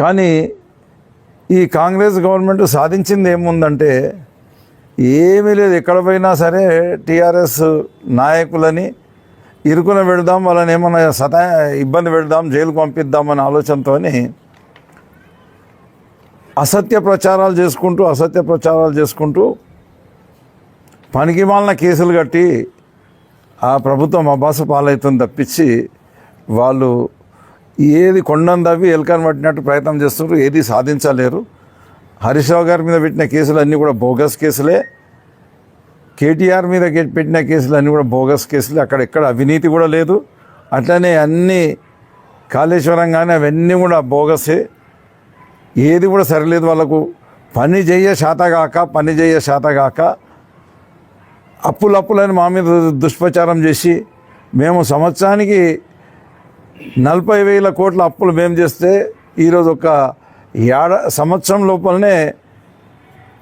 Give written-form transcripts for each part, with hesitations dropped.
కానీ ఈ కాంగ్రెస్ గవర్నమెంట్ సాధించింది ఏముందంటే ఏమీ లేదు. ఎక్కడ పోయినా సరే టీఆర్ఎస్ నాయకులని ఇరుకున పెడదాం, వాళ్ళని ఏమన్నా ఇబ్బంది పెడదాం, జైలుకు పంపిద్దామనే ఆలోచనతో అసత్య ప్రచారాలు చేసుకుంటూ పనికిమాలిన కేసులు కట్టి ఆ ప్రభుత్వం అబాస పాలవుతుంది తప్పించి వాళ్ళు ఏది కొండను తవ్వి ఎలుకను పట్టినట్టు ప్రయత్నం చేస్తున్నారు, ఏది సాధించలేరు. హరీష్ రావు గారి మీద పెట్టిన కేసులు అన్నీ కూడా బోగస్ కేసులే, కేటీఆర్ మీద పెట్టిన కేసులు అన్నీ కూడా బోగస్ కేసులే, అక్కడెక్కడ అవినీతి కూడా లేదు. అట్లనే అన్నీ కాళేశ్వరం కానీ అవన్నీ కూడా బోగసే, ఏది కూడా సరిలేదు. వాళ్ళకు పని చేయ శాతగాక అప్పులని మా మీద దుష్ప్రచారం చేసి మేము సంవత్సరానికి 40,000 కోట్ల అప్పులు మేము చేస్తే ఈరోజు ఒక సంవత్సరం లోపలనే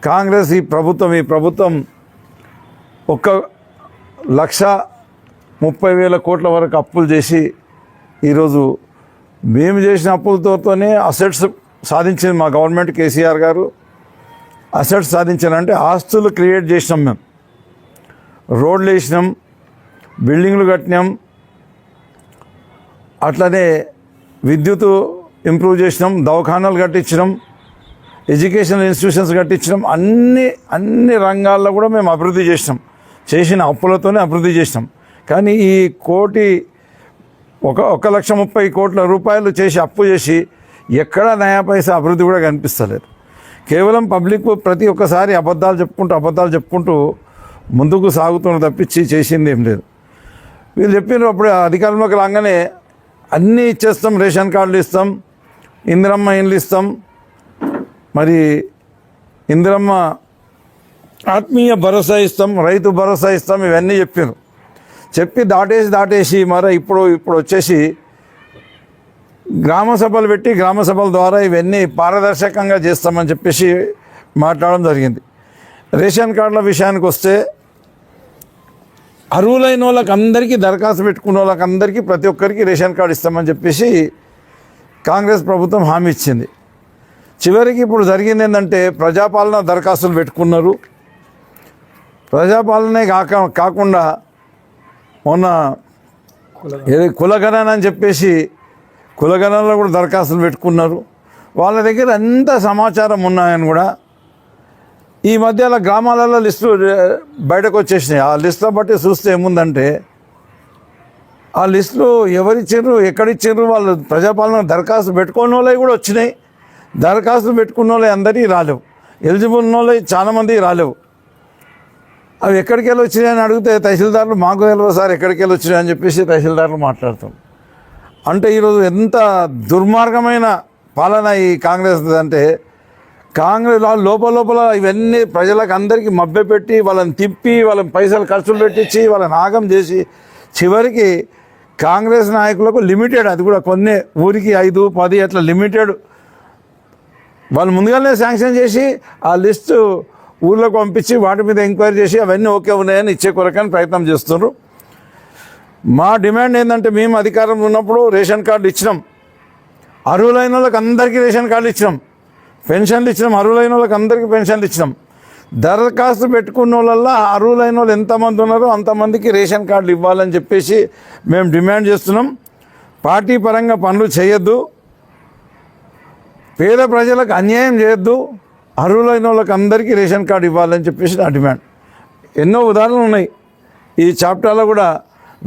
కాంగ్రెస్ ఈ ప్రభుత్వం 1,30,000 కోట్ల వరకు అప్పులు చేసి ఈరోజు మేము చేసిన అప్పులతోనే అసెట్స్ సాధించింది మా గవర్నమెంట్. కేసీఆర్ గారు అసెట్స్ సాధించారంటే ఆస్తులు క్రియేట్ చేసినాం, మేము రోడ్లు వేసినాం, బిల్డింగ్లు కట్టినాం, అట్లనే విద్యుత్ ఇంప్రూవ్ చేసినాం, దవాఖానాలు కట్టించినాం, ఎడ్యుకేషనల్ ఇన్స్టిట్యూషన్స్ కట్టించినాం. అన్ని రంగాల్లో కూడా మేము అభివృద్ధి చేసిన అప్పులతోనే అభివృద్ధి చేసినాం. కానీ ఈ 1,30,000 కోట్ల రూపాయలు చేసి అప్పు చేసి ఎక్కడ నయా పైసా అభివృద్ధి కూడా కనిపిస్తలేదు. కేవలం పబ్లిక్ ప్రతి ఒక్కసారి అబద్ధాలు చెప్పుకుంటూ ముందుకు సాగుతున్న తప్పించి చేసింది ఏం లేదు. వీళ్ళు చెప్పినారు అప్పుడు అధికారంలోకి రాగానే అన్నీ ఇచ్చేస్తాం, రేషన్ కార్డులు ఇస్తాం, ఇందిరమ్మ ఇండ్లు ఇస్తాం, మరి ఇందిరమ్మ ఆత్మీయ భరోసా ఇస్తాం, రైతు భరోసా ఇస్తాం, ఇవన్నీ చెప్పి దాటేసి మరి ఇప్పుడు వచ్చేసి గ్రామ సభలు పెట్టి గ్రామ సభల ద్వారా ఇవన్నీ పారదర్శకంగా చేస్తామని చెప్పేసి మాట్లాడడం జరిగింది. రేషన్ కార్డుల విషయానికి వస్తే అర్హులైన వాళ్ళకి అందరికీ దరఖాస్తు పెట్టుకున్న వాళ్ళకి అందరికీ ప్రతి ఒక్కరికి రేషన్ కార్డు ఇస్తామని చెప్పేసి కాంగ్రెస్ ప్రభుత్వం హామీ ఇచ్చింది. చివరికి ఇప్పుడు జరిగింది ఏంటంటే ప్రజాపాలన దరఖాస్తులు పెట్టుకున్నారు. ప్రజాపాలనే కాకుండా మొన్న కులగణన అని చెప్పేసి కులగణనలో కూడా దరఖాస్తులు పెట్టుకున్నారు. వాళ్ళ దగ్గర ఎంత సమాచారం ఉన్నాయని కూడా ఈ మధ్యలో గ్రామాలలో లిస్టులు బయటకు వచ్చేసినాయి. ఆ లిస్టులో బట్టి చూస్తే ఏముందంటే ఆ లిస్టులు ఎవరిచ్చారు, ఎక్కడిచ్చారు, వాళ్ళు ప్రజాపాలన దరఖాస్తు పెట్టుకున్న వాళ్ళవి కూడా వచ్చినాయి. దరఖాస్తులు పెట్టుకున్న వాళ్ళు అందరికీ రాలేవు, ఎలిజిబుల్ ఉన్న వాళ్ళు చాలామంది రాలేవు. అవి ఎక్కడికి వెళ్ళి వచ్చినాయని అడిగితే తహసీల్దారులు మాకు తెలియదు సార్ ఎక్కడికి వెళ్ళి వచ్చినాయి అని చెప్పేసి తహసీల్దారులు మాట్లాడతాం. అంటే ఈరోజు ఎంత దుర్మార్గమైన పాలన ఈ కాంగ్రెస్ అంటే, కాంగ్రెస్ లోపల ఇవన్నీ ప్రజలకు అందరికీ మభ్యపెట్టి వాళ్ళని తిప్పి వాళ్ళని పైసలు ఖర్చులు పెట్టించి వాళ్ళని ఆగం చేసి చివరికి కాంగ్రెస్ నాయకులకు లిమిటెడ్, అది కూడా కొన్ని ఊరికి 5, 10 అట్లా లిమిటెడ్ వాళ్ళు ముందుగానే శాంక్షన్ చేసి ఆ లిస్టు ఊళ్ళోకి పంపించి వాటి మీద ఎంక్వైరీ చేసి అవన్నీ ఓకే ఉన్నాయని ఇచ్చే కొరకని ప్రయత్నం చేస్తున్నారు. మా డిమాండ్ ఏంటంటే మేము అధికారంలో ఉన్నప్పుడు రేషన్ కార్డులు ఇచ్చినాం, అర్హులైన వాళ్ళకి అందరికీ రేషన్ కార్డులు ఇచ్చినాం, పెన్షన్లు ఇచ్చినాం, అర్హులైన వాళ్ళకి అందరికీ పెన్షన్లు ఇచ్చినాం. దరఖాస్తు పెట్టుకున్న వాళ్ళ అర్హులైన వాళ్ళు ఎంతమంది ఉన్నారో అంతమందికి రేషన్ కార్డులు ఇవ్వాలని చెప్పేసి మేము డిమాండ్ చేస్తున్నాం. పార్టీ పరంగా పనులు చేయొద్దు, పేద ప్రజలకు అన్యాయం చేయొద్దు, అర్హులైన వాళ్ళకి అందరికీ రేషన్ కార్డు ఇవ్వాలని చెప్పేసి నా డిమాండ్. ఎన్నో ఉదాహరణలు ఉన్నాయి ఈ చాప్టర్లో కూడా.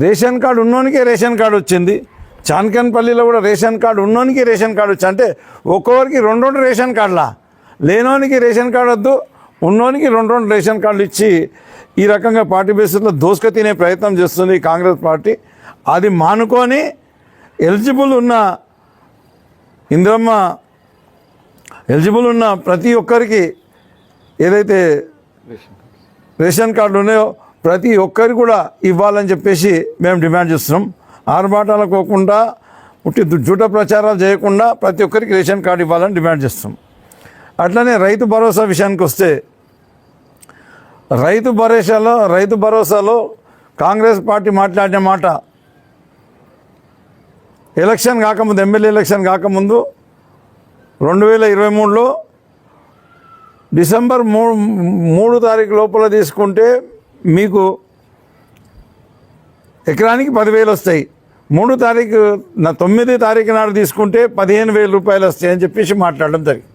రేషన్ కార్డు ఉన్నోనికే రేషన్ కార్డు వచ్చింది, చాన్కన్పల్లిలో కూడా రేషన్ కార్డు ఉన్నోనికి రేషన్ కార్డు వచ్చి, అంటే ఒక్కొక్కరికి 2 రేషన్ కార్డులా, లేనోనికి రేషన్ కార్డు వద్దు, ఉన్నోనికి 2 రేషన్ కార్డులు ఇచ్చి ఈ రకంగా పార్టీ బేసిస్లో దోసుక తినే ప్రయత్నం చేస్తుంది కాంగ్రెస్ పార్టీ. అది మానుకొని ఎలిజిబుల్ ఉన్న ప్రతి ఒక్కరికి ఏదైతే రేషన్ కార్డులు ఉన్నాయో ప్రతి ఒక్కరికి కూడా ఇవ్వాలని చెప్పేసి మేము డిమాండ్ చేస్తున్నాం. ఆర్భాటాలు పోకుండా ఉట్టి జూట ప్రచారాలు చేయకుండా ప్రతి ఒక్కరికి రేషన్ కార్డు ఇవ్వాలని డిమాండ్ చేస్తున్నాం. అట్లనే రైతు భరోసా విషయానికి వస్తే రైతు భరోసాలో కాంగ్రెస్ పార్టీ మాట్లాడిన మాట ఎలక్షన్ కాకముందు, ఎమ్మెల్యే ఎలక్షన్ కాకముందు 2023లో డిసెంబర్ 3 తారీఖు లోపల తీసుకుంటే మీకు ఎకరానికి 10,000 వస్తాయి. 9 తారీఖు నాడు తీసుకుంటే 15,000 రూపాయలు వస్తాయి అని చెప్పేసి మాట్లాడడం జరిగింది.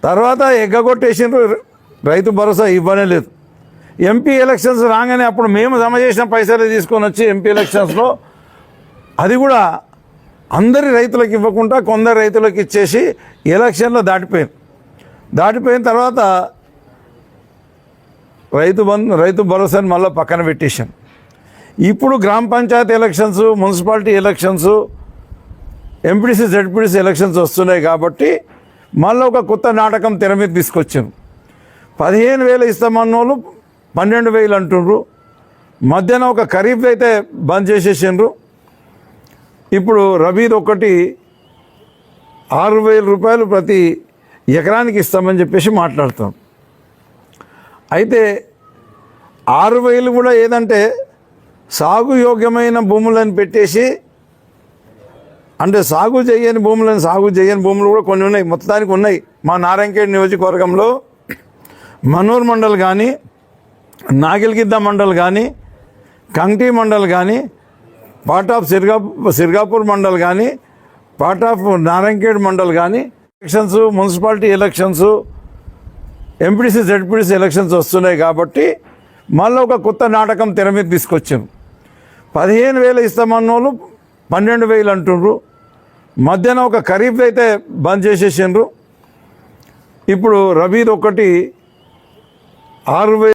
తర్వాత ఎగ్గగొట్టేసిండ్రు, రైతు భరోసా ఇవ్వనే లేదు. ఎంపీ ఎలక్షన్స్ రాగానే అప్పుడు మేము జమ చేసిన పైసలు తీసుకొని వచ్చి ఎంపీ ఎలక్షన్స్లో అది కూడా అందరి రైతులకు ఇవ్వకుండా కొందరు రైతులకు ఇచ్చేసి ఎలక్షన్లో దాటిపోయిన తర్వాత రైతు భరోసాని మళ్ళీ పక్కన పెట్టేశాం. ఇప్పుడు గ్రామ పంచాయతీ elections, municipality elections, MPTC ZPTC elections వస్తున్నాయి కాబట్టి మళ్ళీ ఒక కొత్త నాటకం తెర మీద తీసుకొచ్చారు. 15,000 ఇస్తామన్నోళ్ళు 12,000 అంటుండ్రు. మధ్యాహ్నం ఒక ఖరీఫ్ అయితే బంద్ చేసేసిండ్రు. ఇప్పుడు రబీద్ ఒకటి 6,000 రూపాయలు ప్రతి ఎకరానికి ఇస్తామని చెప్పేసి మాట్లాడుతాం. అయితే 6,000 కూడా ఏదంటే సాగు యోగ్యమైన భూములను పెట్టేసి, అంటే సాగు చేయని భూములు కూడా కొన్ని ఉన్నాయి, మొత్తానికి ఉన్నాయి. మా నారాయణఖేడ్ నియోజకవర్గంలో మనూర్ మండల్ కానీ, నాగిల్గిద్ద మండల్ కానీ, కంగ్టీ మండల్ కానీ, పార్ట్ ఆఫ్ సిర్గాపూర్ మండల్ కానీ, పార్ట్ ఆఫ్ నారాయణఖేడ్ మండల్ కానీ elections, municipality elections, MPTC ZPTC elections వస్తున్నాయి కాబట్టి మళ్ళీ ఒక కొత్త నాటకం తెర మీద తీసుకొచ్చాం. 15,000 ఇస్తామన్నోళ్ళు 12,000 అంటుండ్రు. మధ్యాహ్నం ఒక ఖరీఫ్ అయితే బంద్ చేసేసిండ్రు. ఇప్పుడు రబీద్ ఒకటి 6,000